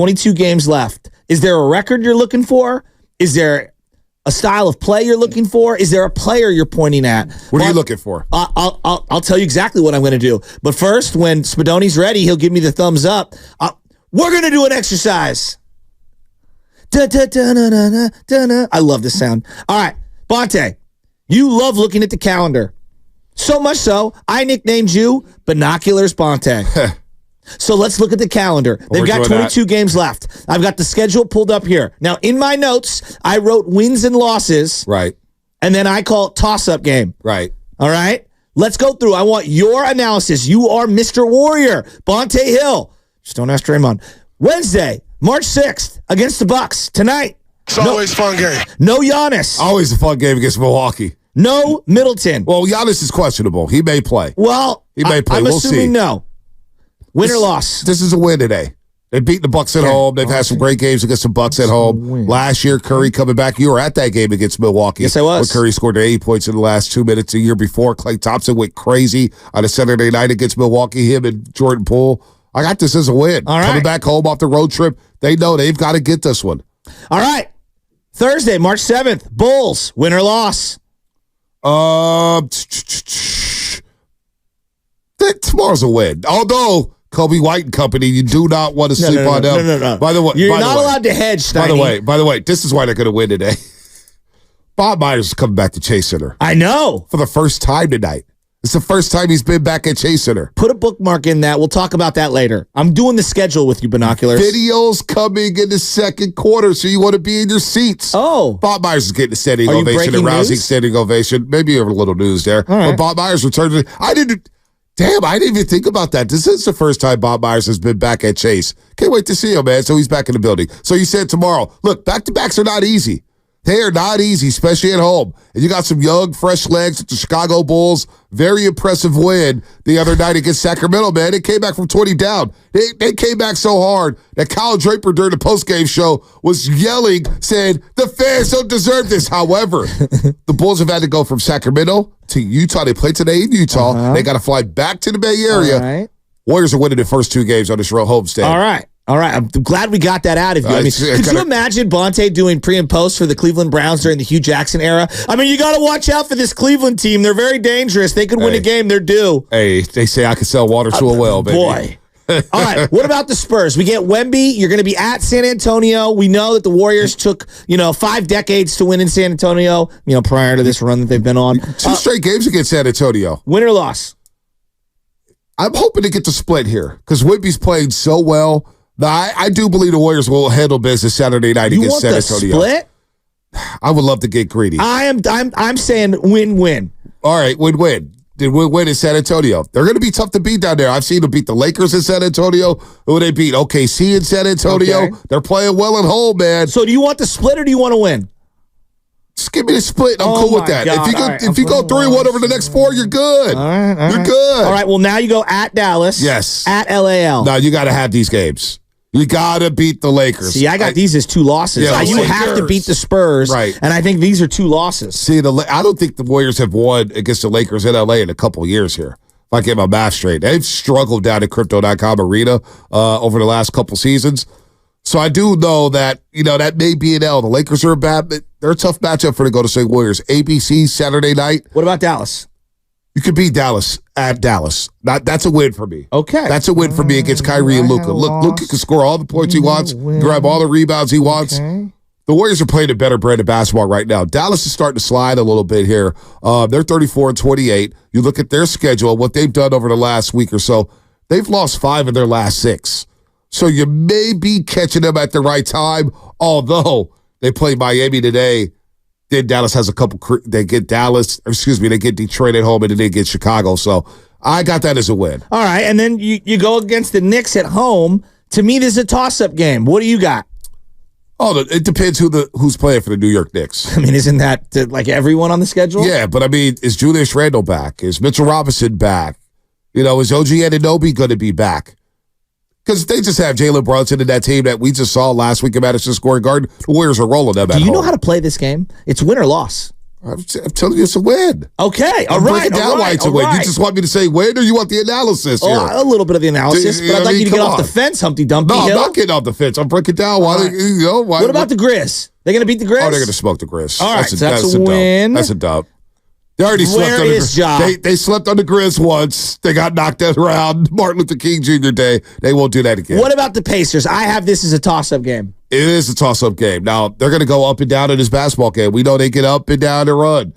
22 games left. Is there a record you're looking for? Is there a style of play you're looking for? Is there a player you're pointing at? What are you looking for? I'll tell you exactly what I'm going to do. But first, when Spadoni's ready, he'll give me the thumbs up. We're going to do an exercise. I love this sound. All right, Bonta, you love looking at the calendar. So much so, I nicknamed you Binoculars Bonta. So let's look at the calendar. They've got 22 games left. I've got the schedule pulled up here. Now, in my notes, I wrote wins and losses. Right. And then I call it toss-up game. Right. All right? Let's go through. I want your analysis. You are Mr. Warrior. Bonta Hill. Just don't ask Draymond. Wednesday, March 6th, against the Bucks. Tonight. It's always a fun game. No Giannis. Always a fun game against Milwaukee. No Middleton. Well, Giannis is questionable. He may play. Well, he may play. I'm We'll assuming see. No. Win or loss? This is a win today. They beat the Bucks at home. They've had some great games against the Bucks at home. Last year, Curry coming back. You were at that game against Milwaukee. Yes, I was. Where Curry scored 80 points in the last 2 minutes. The year before, Klay Thompson went crazy on a Saturday night against Milwaukee. Him and Jordan Poole. I got this as a win. All right. Coming back home off the road trip, they know they've got to get this one. All right. Thursday, March 7th, Bulls. Win or loss? Tomorrow's a win. Although Kobe White and company, you do not want to sleep on them. No. By the way, you're not allowed to hedge, Steiny. By the way, this is why they're going to win today. Bob Myers is coming back to Chase Center. I know. For the first time tonight. It's the first time he's been back at Chase Center. Put a bookmark in that. We'll talk about that later. I'm doing the schedule with you, Binoculars. Videos coming in the second quarter, so you want to be in your seats. Oh. Bob Myers is getting a standing Are you ovation, a breaking rousing news? standing ovation. Maybe a little news there. All right. But Bob Myers returned. I didn't even think about that. This is the first time Bob Myers has been back at Chase. Can't wait to see him, man. So he's back in the building. So you said tomorrow, look, back-to-backs are not easy. They are not easy, especially at home. And you got some young, fresh legs with the Chicago Bulls. Very impressive win the other night against Sacramento, man. They came back from 20 down. They came back so hard that Kyle Draper during the postgame show was yelling, saying, the fans don't deserve this. However, the Bulls have had to go from Sacramento to Utah. They played today in Utah. Uh-huh. They got to fly back to the Bay Area. All right. Warriors are winning the first 2 games on this road homestand. All right. I'm glad we got that out of you. I mean, could you imagine Bonta doing pre and post for the Cleveland Browns during the Hugh Jackson era? I mean, you got to watch out for this Cleveland team. They're very dangerous. They could win a game. They're due. Hey, they say I could sell water to a well, baby. Boy. All right. What about the Spurs? We get Wemby. You're going to be at San Antonio. We know that the Warriors took, 5 decades to win in San Antonio, prior to this run that they've been on. 2 straight games against San Antonio. Win or loss? I'm hoping to get the split here because Wemby's playing so well. Now, I do believe the Warriors will handle business Saturday night against San Antonio. You want the split? I would love to get greedy. I'm saying win-win. All right, win-win. Did win in San Antonio. They're going to be tough to beat down there. I've seen them beat the Lakers in San Antonio. Who they beat? OKC in San Antonio. Okay. They're playing well at home, man. So do you want the split or do you want to win? Just give me the split. I'm cool with that. God. If you go 3-1 over the next 4, you're good. All right. You're good. All right, well, now you go at Dallas. Yes. At LAL. No, you got to have these games. You got to beat the Lakers. See, I got these as 2 losses. Yeah, You have to beat the Spurs, right? And I think these are 2 losses. See, I don't think the Warriors have won against the Lakers in LA in a couple years here. If I get my math straight, they've struggled down at Crypto.com Arena over the last couple seasons. So I do know that that may be an L. The Lakers are they're a tough matchup for the Golden State Warriors. ABC Saturday night. What about Dallas? You could beat Dallas at Dallas. That's a win for me. Okay. That's a win for me against Kyrie and Luka. Look, Luka can score all the points he wants, grab all the rebounds he wants. Okay. The Warriors are playing a better brand of basketball right now. Dallas is starting to slide a little bit here. They're 34-28. You look at their schedule, what they've done over the last week or so, they've lost 5 of their last 6. So you may be catching them at the right time, although they play Miami today. Then Dallas has a couple. They get Detroit at home, and then they get Chicago. So I got that as a win. All right, and then you go against the Knicks at home. To me, this is a toss-up game. What do you got? Oh, it depends who's playing for the New York Knicks. I mean, isn't that like everyone on the schedule? Yeah, but I mean, is Julius Randle back? Is Mitchell Robinson back? Is OG Anunoby going to be back? Because they just have Jalen Brunson in that team that we just saw last week at Madison Square Garden. The Warriors are rolling them at home. Do you know how to play this game? It's win or loss. I'm telling you it's a win. Okay, all I'm right. breaking down why it's a win. You just want me to say win, or you want the analysis here? A little bit of the analysis, but I'd like you to get off the fence, Humpty Dumpty. No, I'm not getting off the fence. I'm breaking down why. Right. What about the Grizz? They're going to beat the Grizz? Oh, they're going to smoke the Grizz. All right, that's a win. That's a dub. They already slept on the Grizz. They slept on the Grizz once. They got knocked out around Martin Luther King Jr. Day. They won't do that again. What about the Pacers? I have this as a toss-up game. It is a toss-up game. Now, they're going to go up and down in this basketball game. We know they get up and down and run.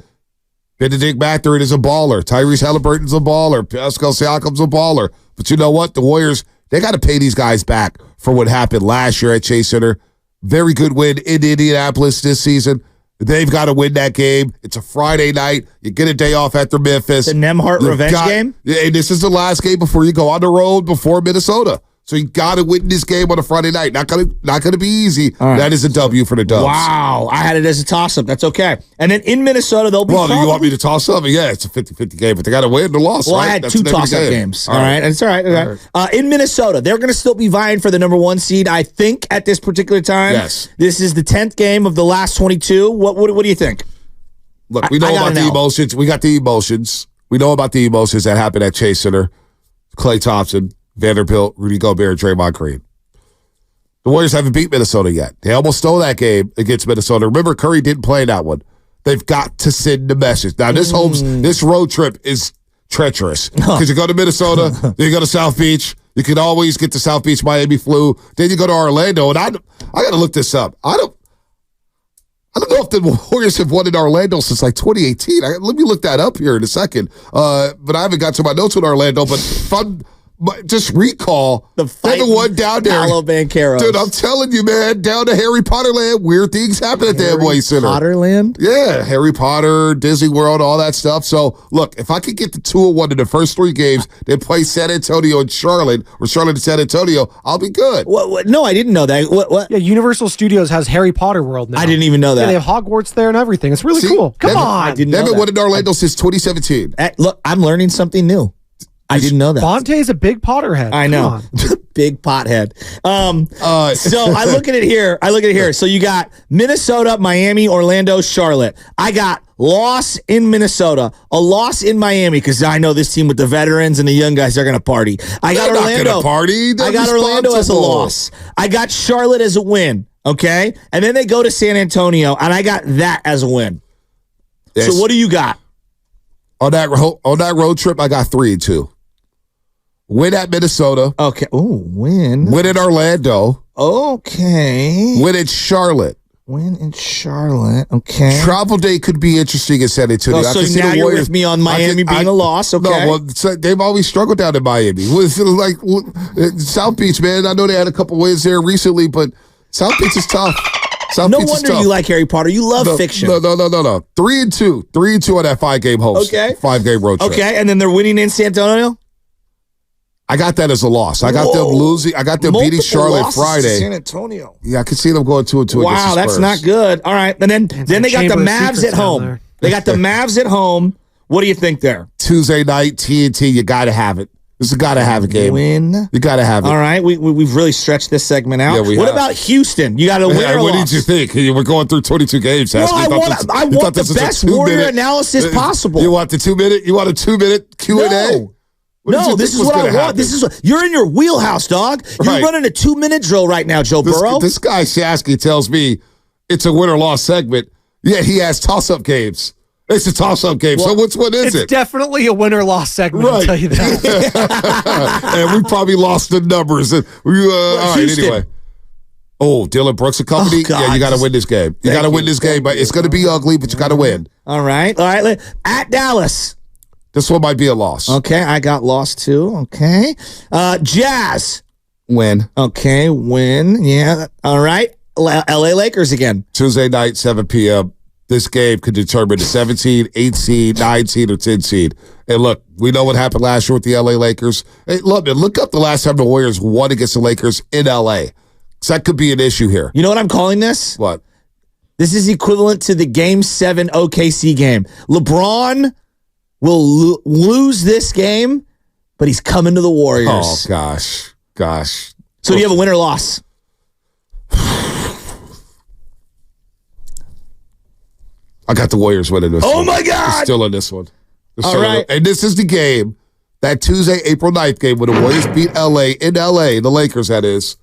Benedict Mathurin is a baller. Tyrese Halliburton's a baller. Pascal Siakam's a baller. But you know what? The Warriors, they got to pay these guys back for what happened last year at Chase Center. Very good win in Indianapolis this season. They've got to win that game. It's a Friday night. You get a day off after Memphis. The Nemhart revenge game? Yeah, this is the last game before you go on the road before Minnesota. So you got to win this game on a Friday night. Not gonna be easy. Right. That is a W for the Dubs. Wow. I had it as a toss-up. That's okay. And then in Minnesota, they'll be do you want me to toss up? Yeah, it's a 50-50 game, but they got to win the loss, well, right? I had two toss-up games. All right. It's all right. Right. In Minnesota, they're going to still be vying for the number 1 seed, I think, at this particular time. Yes. This is the 10th game of the last 22. What do you think? Look, we know about the emotions. We got the emotions. We know about the emotions that happened at Chase Center. Klay Thompson, Vanderbilt, Rudy Gobert, Draymond Green. The Warriors haven't beat Minnesota yet. They almost stole that game against Minnesota. Remember, Curry didn't play that one. They've got to send the message. Now, this road trip is treacherous because you go to Minnesota, then you go to South Beach. You can always get to South Beach, Miami flu. Then you go to Orlando, and I got to look this up. I don't know if the Warriors have won in Orlando since like 2018. Let me look that up here in a second. But I haven't got to my notes with Orlando. But just recall the one down there. Paolo Bancheros. Dude, I'm telling you, man, down to Harry Potter land, weird things happen at the Amway Center. Harry Potterland? Yeah, Harry Potter, Disney World, all that stuff. So, look, if I could get the 2-1 in the first 3 games, then play San Antonio and Charlotte, or Charlotte and San Antonio, I'll be good. What? No, I didn't know that. What? Yeah, Universal Studios has Harry Potter World now. I didn't even know that. Yeah, they have Hogwarts there and everything. It's really cool. Come on. They haven't won in Orlando since 2017. Look, I'm learning something new. I didn't know that. Bonta is a big Potterhead. I know. Big pothead. So I look at it here. So you got Minnesota, Miami, Orlando, Charlotte. I got loss in Minnesota, a loss in Miami because I know this team with the veterans and the young guys are going to party. I got Orlando. Party. I got Orlando as a loss. I got Charlotte as a win. Okay, and then they go to San Antonio, and I got that as a win. Yes. So what do you got? On that road trip, I got 3-2. Win at Minnesota. Okay. Oh, win. Win in Orlando. Okay. Win in Charlotte. Win in Charlotte. Okay. Travel day could be interesting in San Antonio. So now you're with me on Miami being a loss. Okay. No, well, they've always struggled down in Miami. Like South Beach, man. I know they had a couple wins there recently, but South Beach is tough. No wonder you like Harry Potter. You love fiction. No. 3-2. 3-2 on that 5-game host. Okay. 5-game road trip. Okay, and then they're winning in San Antonio? I got that as a loss. I got them losing. I got them beating Charlotte Friday. San Antonio. Yeah, I could see them going 2-2. Wow, that's not good. All right, and then they got the Mavs at home. They got the Mavs at home. What do you think there? Tuesday night, TNT. You got to have it. This is got to have a game. Win. You got to have it. All right, we've really stretched this segment out. Yeah, what about Houston? You got to win or What loss? did you think? We're going through 22 games. Well, I want the best Warrior analysis possible. You want the 2-minute? You want a 2-minute Q&A? No, this is what I want. This is you're in your wheelhouse, dog. You're running a 2-minute drill right now, Joe Burrow. This guy Shasky tells me it's a win or loss segment. Yeah, he has toss-up games. It's a toss-up game. Well, so what is it? It's definitely a win or loss segment, I'll tell you that. And we probably lost the numbers. All right, anyway. Oh, Dylan Brooks and company? Yeah, you got to win this game. You got to win this game, but it's going to be ugly, but you got to win. All right. At Dallas. This one might be a loss. Okay, I got lost too. Okay. Jazz. Win. Okay, win. Yeah. All right. LA Lakers again. Tuesday night, 7 p.m. This game could determine the 7 seed, 8 seed, 9 seed, or 10 seed. And look, we know what happened last year with the LA Lakers. Hey, look up the last time the Warriors won against the Lakers in LA. So that could be an issue here. You know what I'm calling this? What? This is equivalent to the Game 7 OKC game. LeBron will lose this game, but he's coming to the Warriors. Oh, gosh. So do you have a win or loss? I got the Warriors winning this one. Oh, my God. They're still in this one. All right. And this is the game, that Tuesday, April 9th game, when the Warriors beat L.A. in L.A., the Lakers, that is.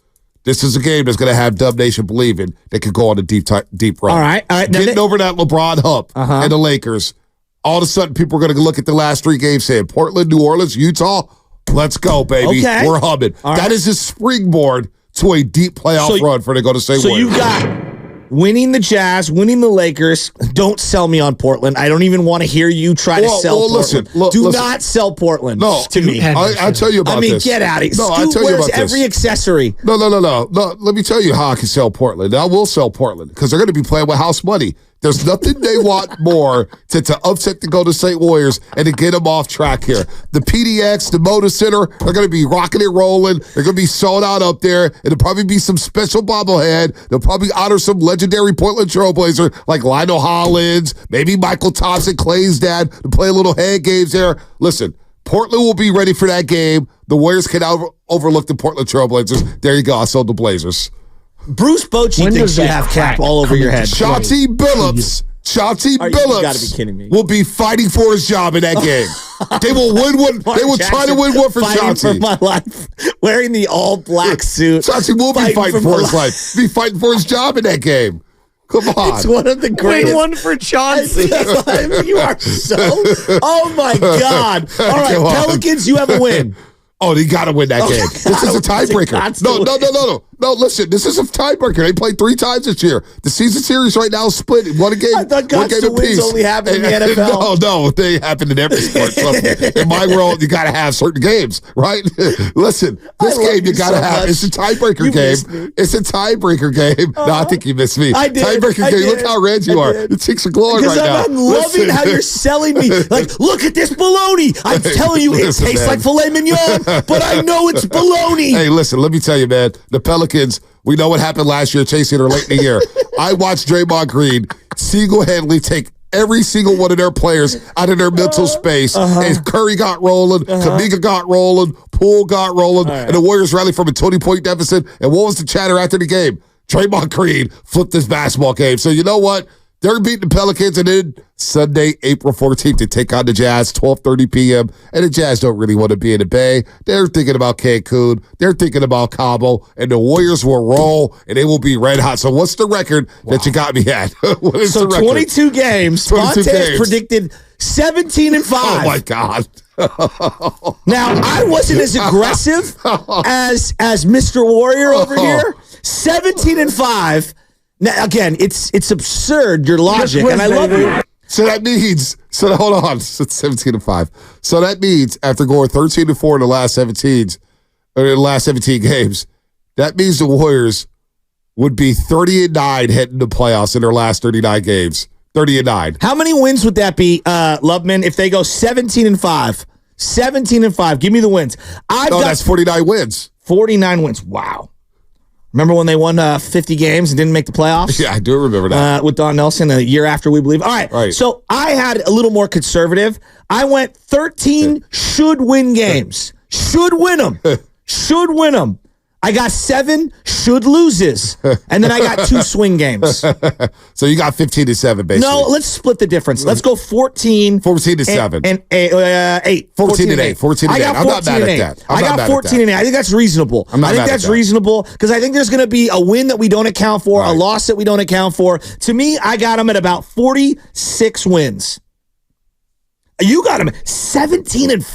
This is a game that's going to have Dub Nation believing they could go on a deep run. All right. Getting over that LeBron hump and the Lakers. All of a sudden, people are going to look at the last 3 games saying, Portland, New Orleans, Utah, let's go, baby. Okay. We're humming. All that right. is a springboard to a deep playoff run for the Golden State So Warriors. you got winning the Jazz, winning the Lakers. Don't sell me on Portland. I don't even want to hear you try to sell Portland. Do not sell Portland to me. I'll tell you about this. Get out of here. No, I'll tell you about every accessory. No. Let me tell you how I can sell Portland. I will sell Portland because they're going to be playing with house money. There's nothing they want more to upset the Golden State Warriors and to get them off track here. The PDX, the Moda Center, they're going to be rocking and rolling. They're going to be sold out up there. It'll probably be some special bobblehead. They'll probably honor some legendary Portland Trailblazer like Lionel Hollins, maybe Michael Thompson, Clay's dad, to play a little head games there. Listen, Portland will be ready for that game. The Warriors can overlook the Portland Trailblazers. There you go. I sold the Blazers. Bruce Bochy thinks you have cap all over your head. Chauncey Billups. You gotta be kidding me. will be fighting for his job in that game. They will win one. They will try to win one for Chauncey. For my life, wearing the all-black suit. Chauncey will be fighting for his life. Be fighting for his job in that game. Come on. It's one of the greatest. Win one for Chauncey. You are so. Oh my God! All right, Pelicans, you have a win. Oh, they got to win that game. This is a tiebreaker. No, listen. This is a tiebreaker. They played 3 times this year. The season series right now is split. One game. I thought God's one game wins apiece. only happen in the NFL. No, they happen in every sport. So in my world, you got to have certain games, right? Listen, this game you got to have. It's a tiebreaker game. It's a tiebreaker game. No, I think you missed me. I did. Tiebreaker game. Look how red you are. Your cheeks are glowing right now. I'm loving how you're selling me. Like, look at this bologna. I'm telling you, it tastes like filet mignon, but I know it's bologna. Hey, listen, let me tell you, man. The Pelicans, we know what happened last year, chasing her late in the year. I watched Draymond Green single-handedly take every single one of their players out of their mental space. And Curry got rolling, Kuminga got rolling, Poole got rolling, and the Warriors rallied from a 20-point deficit. And what was the chatter after the game? Draymond Green flipped this basketball game. So you know what? They're beating the Pelicans, and then Sunday, April 14th, to take on the Jazz, 12:30 p.m. And the Jazz don't really want to be in the Bay. They're thinking about Cancun. They're thinking about Cabo. And the Warriors will roll, and they will be red hot. So what's the record that you got me at? What is the record? 22 games. 22 Bonta games. predicted 17-5. Oh, my God. Now, I wasn't as aggressive as Mr. Warrior over here. 17-5. Now, again, it's absurd, your logic, and I love it. So that means, hold on, it's 17-5. So that means after going 13-4 in the last 17 games, that means the Warriors would be 30-9 heading to playoffs in their last 39 games. 30-9. How many wins would that be, Loveman, if they go 17-5? 17-5. Give me the wins. That's 49 wins. 49 wins. Wow. Remember when they won 50 games and didn't make the playoffs? Yeah, I do remember that. With Don Nelson a year after, we believe. All right. So I had a little more conservative. I went 13 should win games. Should win them. Should win them. I got 7 should loses. And then I got 2 swing games. So you got 15-7, basically. No, let's split the difference. Let's go 14-7. And 8. 14-8. 14-8. I'm not mad at that. I got 14-8. I think that's reasonable. I think that's reasonable because I think there's going to be a win that we don't account for, a loss that we don't account for. To me, I got them at about 46 wins. You got them 17-5?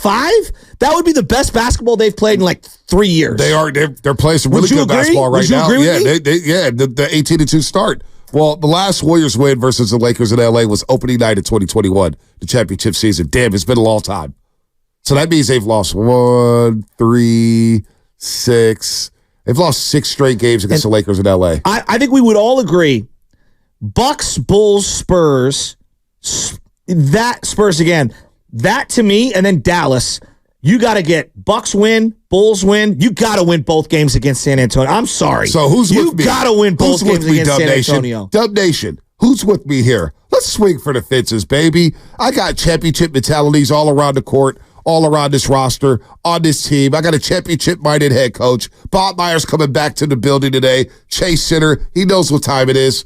That would be the best basketball they've played in like 3 years. They're playing some really good basketball right now. Agree with me? The 18-2 start. Well, the last Warriors win versus the Lakers in LA was opening night of 2021, the championship season. Damn, it's been a long time. So that means they've lost 1, 3, 6. They've lost 6 straight games against the Lakers in LA. I think we would all agree. Bucks, Bulls, Spurs. That Spurs again. That to me, and then Dallas. You got to get Bucks win, Bulls win. You got to win both games against San Antonio. I'm sorry. So who's with me? You got to win both games against San Antonio. Dub Nation, who's with me here? Let's swing for the fences, baby. I got championship mentalities all around the court, all around this roster, on this team. I got a championship-minded head coach. Bob Myers coming back to the building today. Chase Center. He knows what time it is.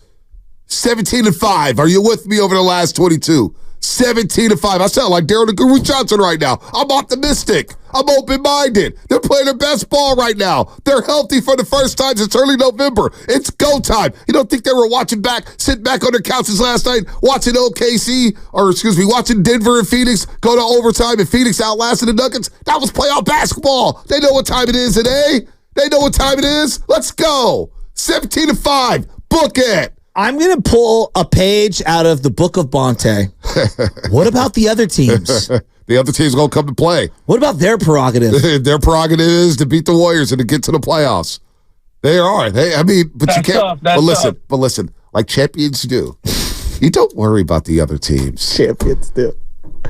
17-5. Are you with me over the last 22? 17-5. I sound like Daryl the Guru Johnson right now. I'm optimistic. I'm open-minded. They're playing their best ball right now. They're healthy for the first time since early November. It's go time. You don't think they were sitting back on their couches last night, watching watching Denver and Phoenix go to overtime and Phoenix outlasted the Nuggets? That was playoff basketball. They know what time it is today. They know what time it is. Let's go. 17-5. Book it. I'm going to pull a page out of the book of Bonta. What about the other teams? The other team's going to come to play. What about their prerogative? Their prerogative is to beat the Warriors and to get to the playoffs. They are. But you can't. But listen, like champions do. You don't worry about the other teams. Champions do.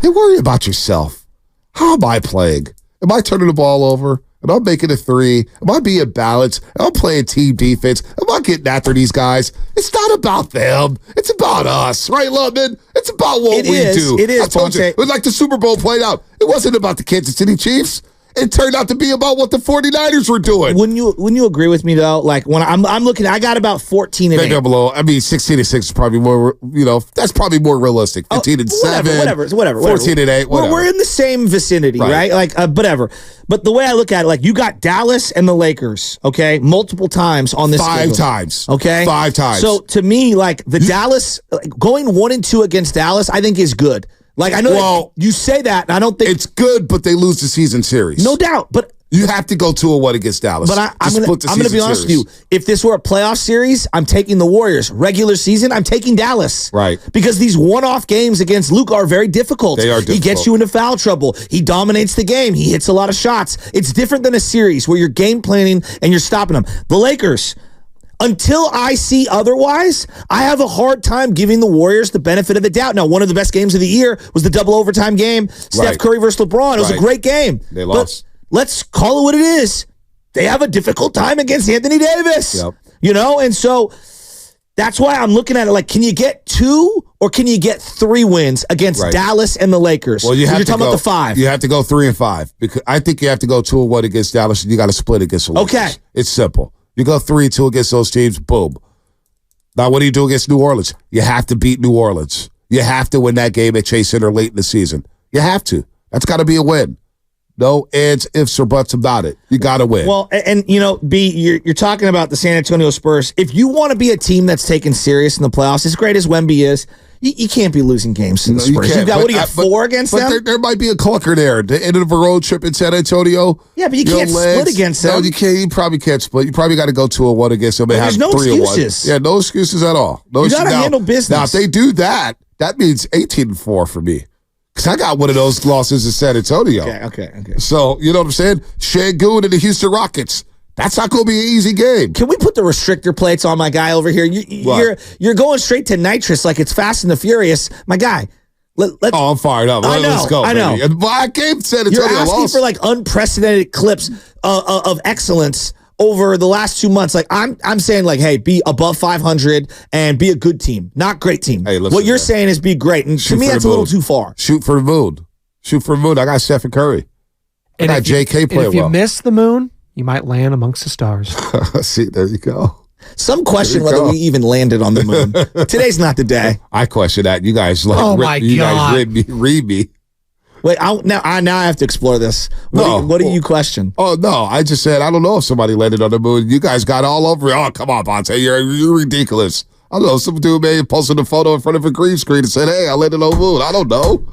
You worry about yourself. How am I playing? Am I turning the ball over? Am I making a three? Am I being balanced? Am I playing team defense? Am I getting after these guys? It's not about them. It's about us, right, Lubman? It's about what we do. It is. I told you. It was like the Super Bowl played out. It wasn't about the Kansas City Chiefs. It turned out to be about what the 49ers were doing. Wouldn't you agree with me though? Like when I'm looking, I got about 14 and 8. Below. 16-6 is probably more. That's probably more realistic. 15-7. Whatever. 14-8. We're in the same vicinity, right? Like whatever. But the way I look at it, like you got Dallas and the Lakers, okay, multiple times on this. 5 times, okay, 5 times. So to me, like the Dallas going 1-2 against Dallas, I think is good. Like, I know you say that, and I don't think... It's good, but they lose the season series. No doubt, but... You have to go 2-1 against Dallas. But I'm going to be honest with you. If this were a playoff series, I'm taking the Warriors. Regular season, I'm taking Dallas. Right. Because these one-off games against Luke are very difficult. They are difficult. He gets you into foul trouble. He dominates the game. He hits a lot of shots. It's different than a series where you're game planning and you're stopping them. The Lakers... Until I see otherwise, I have a hard time giving the Warriors the benefit of the doubt. Now, one of the best games of the year was the double overtime game, Steph Curry versus LeBron. It was a great game. They lost. But let's call it what it is. They have a difficult time against Anthony Davis. Yep. And so that's why I'm looking at it like, can you get 2 or can you get 3 wins against Dallas and the Lakers? Well, you're talking about the 5. You have to go 3 and 5 because I think you have to go 2-1 against Dallas and you got to split against the Lakers. Okay. It's simple. You go 3-2 against those teams, boom. Now, what do you do against New Orleans? You have to beat New Orleans. You have to win that game at Chase Center late in the season. You have to. That's got to be a win. No ands, ifs, or buts about it. You got to win. Well, and B, you're talking about the San Antonio Spurs. If you want to be a team that's taken serious in the playoffs, as great as Wemby is, you can't be losing games to the Spurs. You got 4 against them? But there might be a clunker there. The end of a road trip in San Antonio. Yeah, but you can't split against them. No, you can't. You probably can't split. You probably got to go 2-1 against them and have 3-1. There's no excuses. Yeah, no excuses at all. You got to handle business. Now, if they do that, that means 18-4 for me. Because I got one of those losses in San Antonio. Okay. So, you know what I'm saying? Şengün and the Houston Rockets. That's not going to be an easy game. Can we put the restrictor plates on my guy over here? You're going straight to nitrous like it's Fast and the Furious. My guy, I'm fired up. Let's go, I know. Baby. I came San Antonio. You're asking for like unprecedented clips of excellence over the last 2 months. Like I'm saying like, hey, be above 500 and be a good team, not great team. Hey, listen, what you're saying is be great. And to me, that's a little too far. Shoot for the moon. I got Stephen Curry. I got JK playing well. If you miss the moon, you might land amongst the stars. See, there you go. Some question whether we even landed on the moon. Today's not the day. I question that. You guys guys read me. Wait, now I have to explore this. What do you question? Oh, no. I just said, I don't know if somebody landed on the moon. You guys got all over it. Oh, come on, Bonta. You're ridiculous. I don't know. Some dude may have posted a photo in front of a green screen and said, hey, I landed on the moon. I don't know.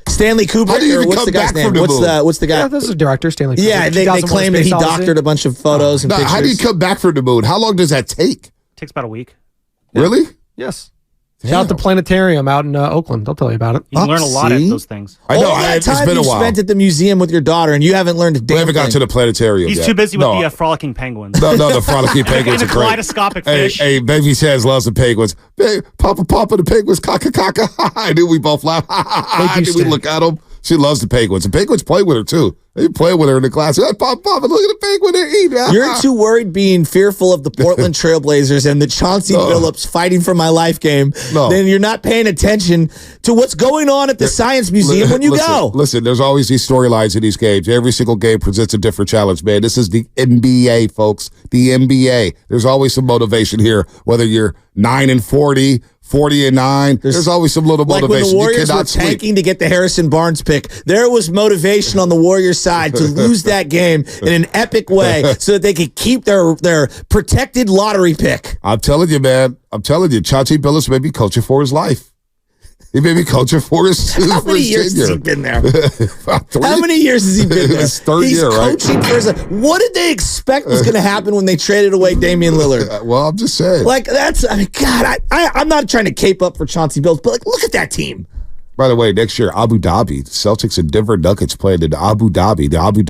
Stanley Kubrick, How do you even what's come the guy's back name? from the moon? What's the guy? Yeah, this is director Stanley Kubrick. Yeah, they claim that he doctored a bunch of photos and pictures. How do you come back from the moon? How long does that take? Takes about a week. Really? Yes. Shout out the planetarium out in Oakland. They'll tell you about it. You can learn a lot at those things. I know. All that time it's been a you while. spent at the museum with your daughter and you haven't learned a damn We haven't got to the planetarium He's yet. too busy with the frolicking penguins. No, the frolicking penguins and are the great. kaleidoscopic fish. Hey, Baby says loves the penguins. Hey, Papa, the penguins, caca. I knew we both laughed. I knew we look at them. She loves the penguins. The penguins play with her, too. They play with her in the class. Hey, Pop, look at the penguin they're eating. You're too worried being fearful of the Portland Trailblazers and the Chauncey Billups fighting for my life game. No. Then you're not paying attention to what's going on at the Science Museum when you go. Listen, there's always these storylines in these games. Every single game presents a different challenge, man. This is the NBA, folks. The NBA. There's always some motivation here, whether you're 9-40, 40-9. There's always some little motivation. Like when the Warriors you were cannot sleep. tanking to get the Harrison Barnes pick, there was motivation on the Warriors side to lose that game in an epic way so that they could keep their protected lottery pick. I'm telling you, man. I'm telling you, Chauncey Billups may be coaching for his life. He may be coaching for his How many years has he been there? About How many years has he been there? His third He's year, right? coaching for his. What did they expect was going to happen when they traded away Damian Lillard? Well, I'm just saying. Like, that's, I mean, God, I'm not trying to cape up for Chauncey Billups, but, like, look at that team. By the way, next year, Abu Dhabi, the Celtics and Denver Nuggets playing in Abu Dhabi. The Abu